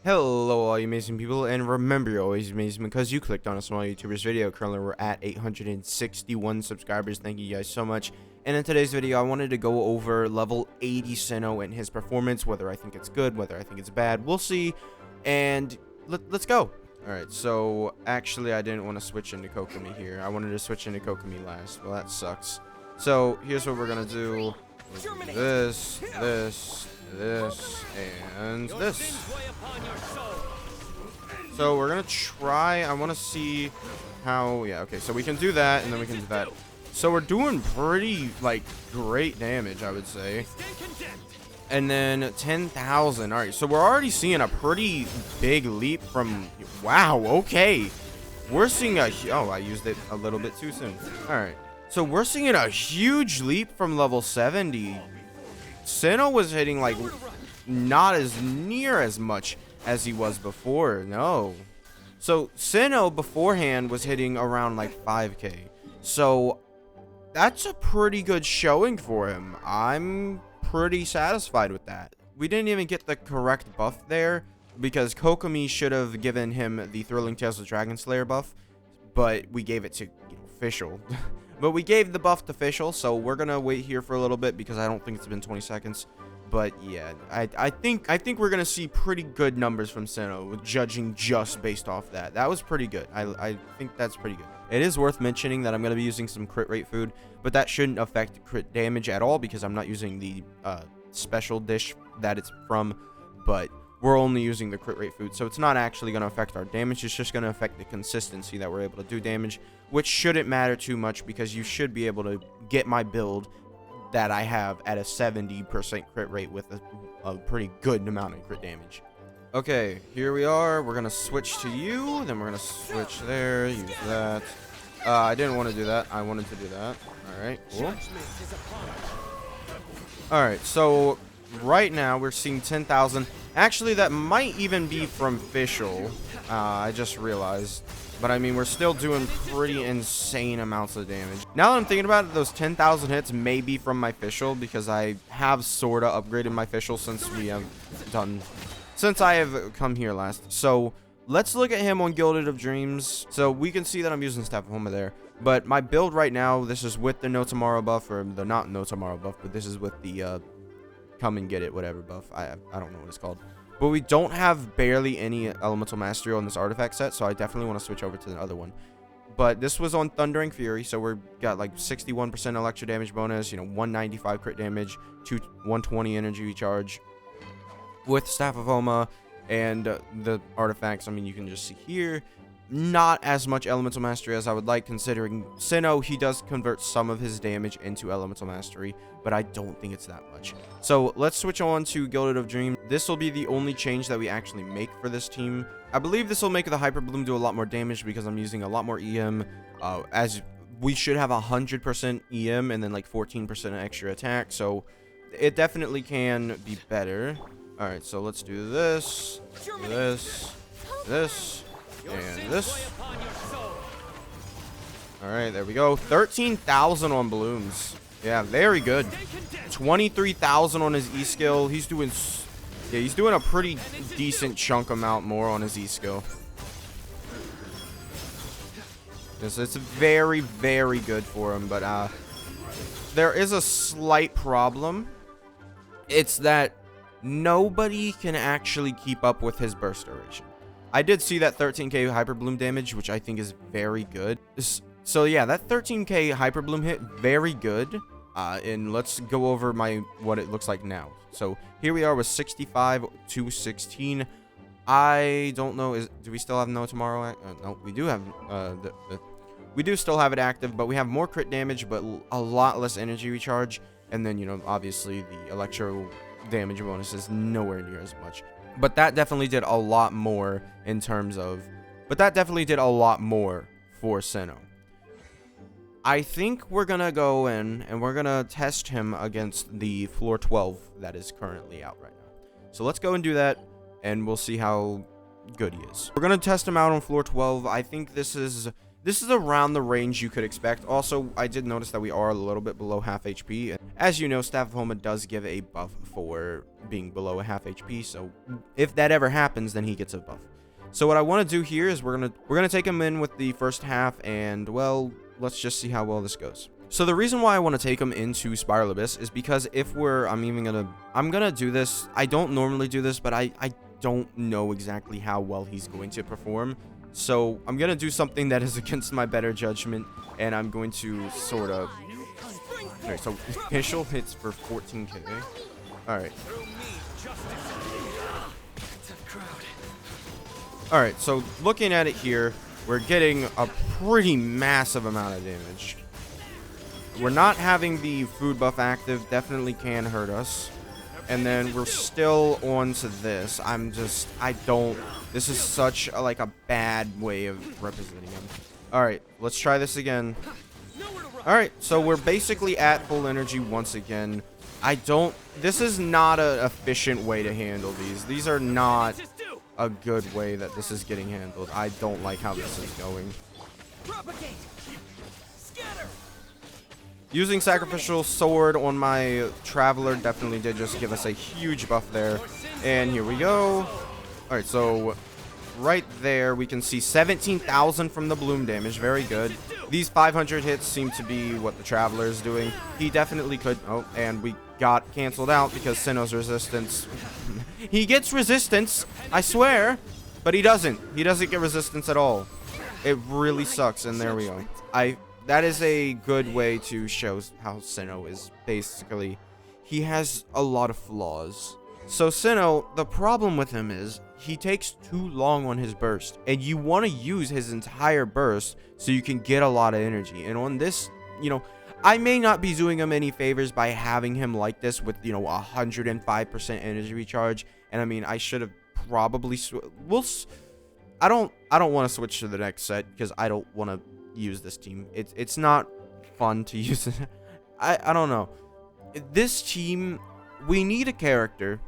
Hello all you amazing people, and remember you're always amazing because you clicked on a small YouTuber's video. Currently we're at 861 subscribers. Thank you guys so much. And in today's video I wanted to go over level 80 Cyno and his performance, whether I think it's good, whether I think it's bad, we'll see. And let's go. Alright, so actually I didn't want to switch into Kokomi here. I wanted to switch into Kokomi last. Well, that sucks. So here's what we're gonna do. This, and this. So we're gonna try. I want to see how. Yeah, okay. So we can do that, and then we can do that. So we're doing pretty great damage, I would say. And then 10,000. All right. So we're already seeing a pretty big leap from. Wow. Okay. We're seeing a. Oh, I used it a little bit too soon. All right. So we're seeing a huge leap from level 70. Cyno was hitting not as near as much as he was before. No. So Cyno beforehand was hitting around 5k. So that's a pretty good showing for him. I'm pretty satisfied with that. We didn't even get the correct buff there because Kokomi should have given him the Thrilling Tales of Dragon Slayer buff, but we gave it to Fischl. But we gave the buff to Fischl, so we're gonna wait here for a little bit because I don't think it's been 20 seconds. But yeah, I think we're gonna see pretty good numbers from Cyno, judging just based off that. That was pretty good. I think that's pretty good. It is worth mentioning that I'm gonna be using some crit rate food, but that shouldn't affect crit damage at all because I'm not using the special dish that it's from. But we're only using the crit rate food, so it's not actually going to affect our damage. It's just going to affect the consistency that we're able to do damage, which shouldn't matter too much because you should be able to get my build that I have at a 70% crit rate with a pretty good amount of crit damage. Okay, here we are. We're going to switch to you, then we're going to switch there, use that. I didn't want to do that. I wanted to do that. All right, cool. All right, so right now we're seeing 10,000. Actually, that might even be from Fischl. I just realized. But I mean, we're still doing pretty insane amounts of damage. Now that I'm thinking about it, those 10,000 hits may be from my Fischl because I have sorta upgraded my Fischl since I have come here last. So let's look at him on Gilded of Dreams. So we can see that I'm using Staff of Homa there. But my build right now, this is with the No Tomorrow buff, or the not No Tomorrow buff, but this is with the come and get it whatever buff. I don't know what it's called, but we don't have barely any elemental mastery on this artifact set, so I definitely want to switch over to the other one. But this was on Thundering Fury, so we're got 61% electro damage bonus, 195 crit damage, 120 energy recharge with Staff of Homa and the artifacts. I mean, you can just see here, not as much elemental mastery as I would like, considering Cyno, he does convert some of his damage into elemental mastery, but I don't think it's that much. So let's switch on to Gilded of Dreams. This will be the only change that we actually make for this team. I believe this will make the Hyper Bloom do a lot more damage because I'm using a lot more EM, as we should have 100% EM and then 14% extra attack, so it definitely can be better. All right, so let's do this, this, and this. All right, there we go. 13,000 on blooms. Yeah, very good. 23,000 on his E skill. He's doing a pretty decent chunk amount more on his E skill. It's very, very good for him, but there is a slight problem. It's that nobody can actually keep up with his burst duration. I did see that 13k Hyper Bloom damage, which I think is very good. So yeah, that 13k Hyper Bloom hit, very good. And let's go over what it looks like now. So here we are with 65 to 16. I don't know, do we still have No Tomorrow? No, we do have we do still have it active, but we have more crit damage, but a lot less energy recharge. And then obviously the electro damage bonus is nowhere near as much. But that definitely did a lot more for Cyno. I think we're gonna go in and we're gonna test him against the floor 12 that is currently out right now. So let's go and do that, and we'll see how good he is. We're gonna test him out on floor 12. I think this is This is around the range you could expect. Also, I did notice that we are a little bit below half HP. As you know, Staff of Homa does give a buff for being below a half HP. So if that ever happens, then he gets a buff. So what I want to do here is we're gonna take him in with the first half, and well, let's just see how well this goes. So the reason why I want to take him into Spiral Abyss is because if I'm gonna do this. I don't normally do this, but I don't know exactly how well he's going to perform. So I'm gonna do something that is against my better judgment, and I'm going to sort of. Alright, so initial hits for 14k. Alright. Alright, so looking at it here, we're getting a pretty massive amount of damage. We're not having the food buff active, definitely can hurt us. And then we're still on to this. This is such a bad way of representing him. Alright, let's try this again. Alright, so we're basically at full energy once again. This is not an efficient way to handle these. These are not a good way that this is getting handled. I don't like how this is going. Using Sacrificial Sword on my Traveler definitely did just give us a huge buff there. And here we go. Alright, so right there we can see 17,000 from the bloom damage. Very good. These 500 hits seem to be what the Traveler is doing. He definitely could. Oh, and we got canceled out because Cyno's resistance. He gets resistance, I swear, but he doesn't. He doesn't get resistance at all. It really sucks, and there we go. That is a good way to show how Cyno is. Basically, he has a lot of flaws. So Cyno, the problem with him is he takes too long on his burst, and you want to use his entire burst so you can get a lot of energy. And on this, I may not be doing him any favors by having him like this with 105% energy recharge. And I mean, I should have probably I don't want to switch to the next set because I don't want to use this team. It's not fun to use it. I don't know. This team, we need a character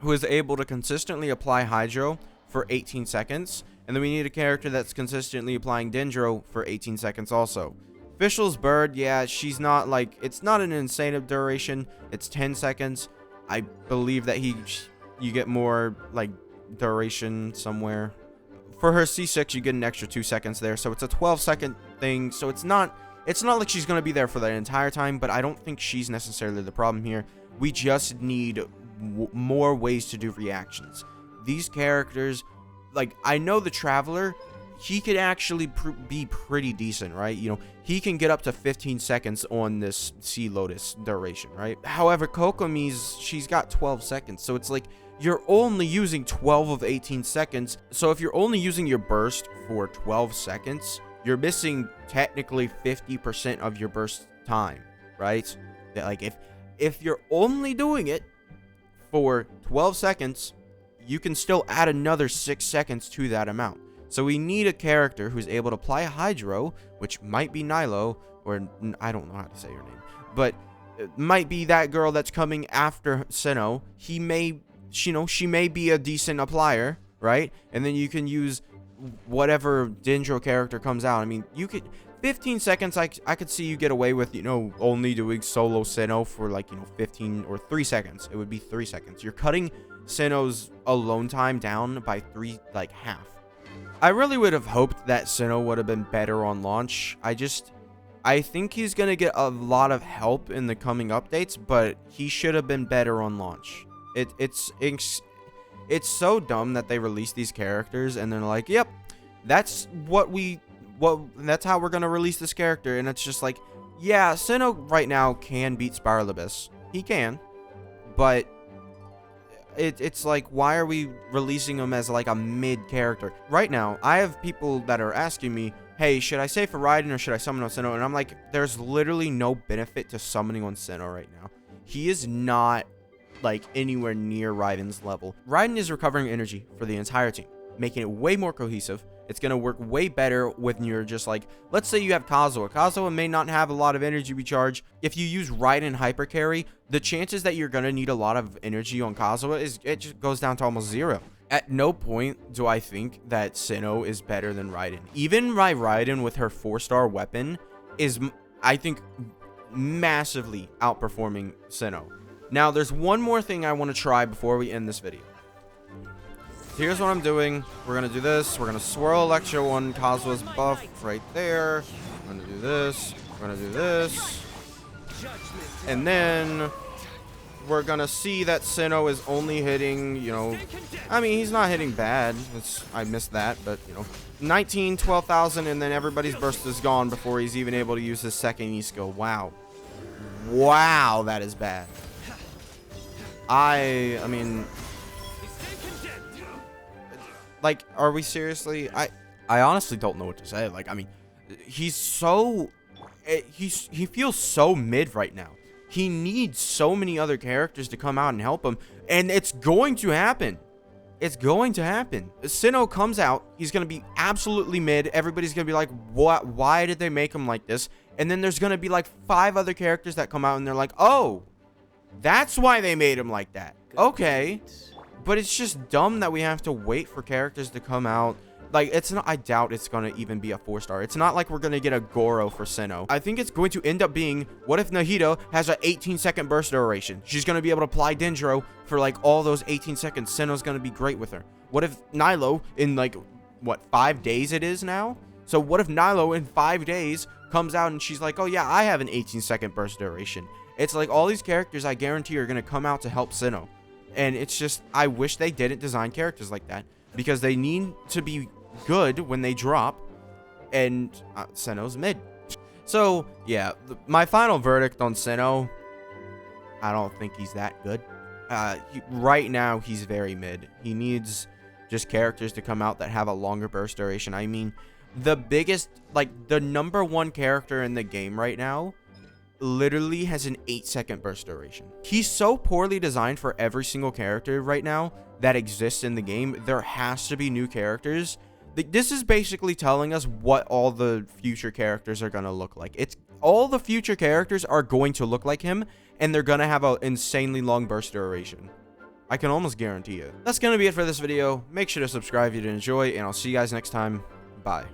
who is able to consistently apply Hydro for 18 seconds, and then we need a character that's consistently applying Dendro for 18 seconds also. Fischl's Bird, yeah, she's not it's not an insane duration. It's 10 seconds. I believe that you get more duration somewhere. For her C6, you get an extra 2 seconds there, so it's a 12-second thing. So it's not like she's going to be there for that entire time, but I don't think she's necessarily the problem here. We just need more ways to do reactions. These characters, I know the Traveler, he could actually be pretty decent, right? He can get up to 15 seconds on this Sea Lotus duration, right? However, Kokomi's, she's got 12 seconds, so it's you're only using 12 of 18 seconds. So if you're only using your burst for 12 seconds, you're missing technically 50% of your burst time, right? If you're only doing it for 12 seconds, you can still add another 6 seconds to that amount. So we need a character who's able to apply Hydro, which might be Nilo, or I don't know how to say her name, but it might be that girl that's coming after Cyno. She may be a decent applier, right? And then you can use whatever Dendro character comes out. I mean, you could 15 seconds. I could see you get away with only doing solo Cyno for 15 or 3 seconds. It would be 3 seconds. You're cutting Cyno's alone time down by half. I really would have hoped that Cyno would have been better on launch. I think he's gonna get a lot of help in the coming updates, but he should have been better on launch. It's so dumb that they release these characters and they're like, yep, that's that's how we're gonna release this character. And it's just yeah, Cyno right now can beat Spiral Abyss. He can, but it's why are we releasing him as a mid character? Right now, I have people that are asking me, hey, should I save for Raiden or should I summon on Cyno? And I'm there's literally no benefit to summoning on Cyno right now. He is not anywhere near Raiden's level. Raiden is recovering energy for the entire team, making it way more cohesive. It's going to work way better when you're just let's say you have Kazuha. Kazuha may not have a lot of energy recharge. If you use Raiden hyper carry, the chances that you're going to need a lot of energy on Kazuha it just goes down to almost 0. At no point do I think that Cyno is better than Raiden. Even my Raiden with her 4-star weapon is, I think, massively outperforming Cyno. Now, there's one more thing I want to try before we end this video. Here's what I'm doing. We're going to do this. We're going to swirl Electro on Kazuha's buff right there. We're going to do this. We're going to do this. And then we're going to see that Cyno is only hitting, you know, I mean, he's not hitting bad. I missed that, but, you know, 19, 12,000, and then everybody's burst is gone before he's even able to use his second E skill. Wow. Wow, that is bad. I mean, like, are we seriously? I honestly don't know what to say. Like, I mean, he's so, he feels so mid right now. He needs so many other characters to come out and help him, and it's going to happen. It's going to happen. Cyno comes out, he's going to be absolutely mid. Everybody's going to be like, what? Why did they make him like this? And then there's going to be like 5 other characters that come out and they're like, oh, that's why they made him like that. Okay. But it's just dumb that we have to wait for characters to come out. Like, it's not, I doubt it's going to even be a 4-star. It's not like we're going to get a Goro for Cyno. I think it's going to end up being, what if Nahida has an 18-second burst duration? She's going to be able to apply Dendro for, like, all those 18 seconds. Cyno's going to be great with her. What if Nilo, in, like, what, 5 days it is now? So what if Nilo, in 5 days, comes out and she's like, oh, yeah, I have an 18-second burst duration. It's like all these characters, I guarantee, are going to come out to help Cyno. And it's just, I wish they didn't design characters like that, because they need to be good when they drop, and Cyno's mid. So yeah, my final verdict on Cyno, I don't think he's that good. Right now he's very mid. He needs just characters to come out that have a longer burst duration. I mean, the biggest, like, the #1 character in the game right now literally has an 8-second burst duration. He's so poorly designed for every single character right now that exists in the game. There has to be new characters. This is basically telling us what all the future characters are going to look like. It's all the future characters are going to look like him, and they're going to have an insanely long burst duration. I can almost guarantee it. That's going to be it for this video. Make sure to subscribe if you did enjoy, and I'll see you guys next time. Bye.